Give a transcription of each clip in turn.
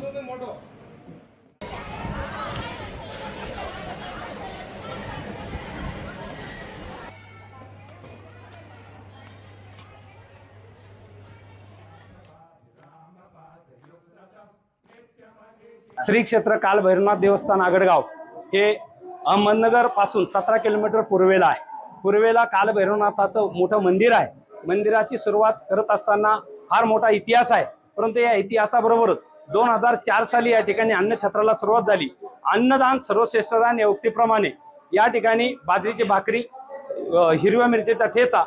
श्री क्षेत्र काल भैरवनाथ देवस्थान आगडगाव हे अहमदनगर पासून 17 किलोमीटर पूर्वेला आहे. पूर्वेला काल भैरवनाथाचं मोठं मंदिर आहे. मंदिराची सुरुवात करत असताना फार मोठा इतिहास आहे, परंतु या इतिहासाबरोबर 2004 साली या ठिकाणी अन्नछत्राला सुरुवात झाली. अन्नदान सर्वश्रेष्ठ दान या उक्तीप्रमाणे या ठिकाणी बाजरीची भाकरी, हिरव्या मिरचीचा ठेचा,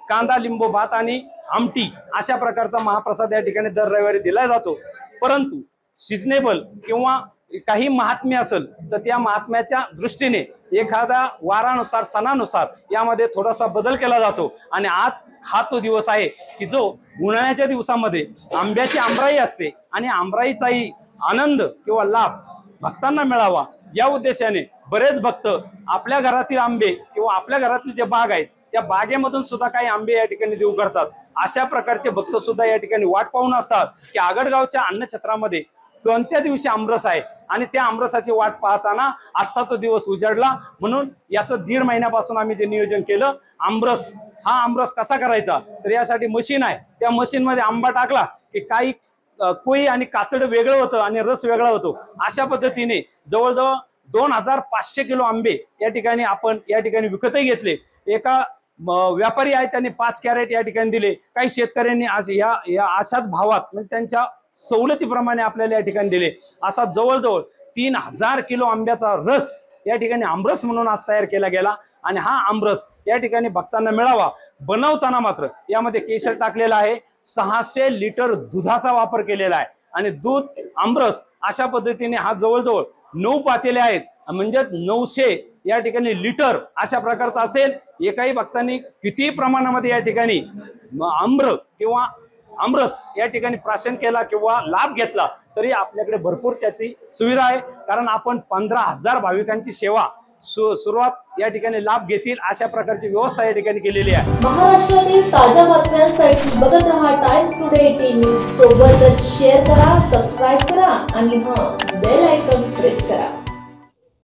कांदा लिंबू भात आणि आमटी अशा प्रकारचा महाप्रसाद या ठिकाणी दर रविवारी दिला जातो. परंतु सिजनेबल किंवा काही महात्म्य असेल तर त्या महात्म्याच्या दृष्टीने एखादा वारानुसार सणानुसार यामध्ये थोडासा बदल केला जातो. आणि आज हा तो दिवस आहे की जो उन्हाळ्याच्या दिवसामध्ये आंब्याची आंबराई असते आणि आंबराईचाही आनंद किंवा लाभ भक्तांना मिळावा या उद्देशाने बरेच भक्त आपल्या घरातील आंबे किंवा आपल्या घरातले जे बाग आहेत त्या बागेमधून सुद्धा काही आंबे या ठिकाणी देऊ करतात. अशा प्रकारचे भक्त सुद्धा या ठिकाणी वाट पाहून असतात की आगडगावच्या अन्नछत्रामध्ये कोणत्या दिवशी आमरस आहे. आणि त्या आमरसाची वाट पाहताना आजचा तो दिवस उजाडला. म्हणून याचं 1.5 महिन्यापासून आम्ही जे नियोजन केलं आमरस, हा आमरस कसा करायचा तर यासाठी मशीन आहे. त्या मशीन मध्ये आंबा टाकला की काही कोई आणि कातड वेगळं होतं आणि रस वेगळा होतो. अशा पद्धतीने जवळजवळ 2500 किलो आंबे या ठिकाणी आपण या ठिकाणी विकतही घेतले. एका व्यापारी आहे त्यांनी 5 कॅरेट या ठिकाणी दिले. काही शेतकऱ्यांनी आज या अशाच भावात म्हणजे त्यांच्या सवलतीप्रमाणे आपल्याला या ठिकाणी दिले. असा जवळजवळ 3000 किलो आंब्याचा रस या ठिकाणी आमरस म्हणून आज तयार केला गेला. आणि हा आमरस या ठिकाणी भक्तांना मिळावा. बनवताना मात्र यामध्ये केशर टाकलेला आहे, 600 लिटर दुधाचा वापर केलेला आहे आणि दूध आमरस अशा पद्धतीने हा जवळजवळ 9 पातेले आहेत म्हणजे 900 या ठिकाणी लिटर अशा प्रकारचा असेल. एकाही भक्तांनी किती प्रमाणामध्ये या ठिकाणी आम्र किंवा आमरस या ठिकाणी प्राशन केला किंवा लाभ घेतला तरी आपल्याकडे भरपूर त्याची सुविधा आहे. कारण आपण 15,000 भाविकांची सेवा सुरुवात या ठिकाणी लाभ घेतील अशा प्रकारची व्यवस्था या ठिकाणी केलेली आहे. महाराष्ट्रातील ताज्या बातम्यांसाठी बघत रहा टाइम्स टुडे टीव्ही. सोबतच शेअर करा, सबस्क्राईब करा आणि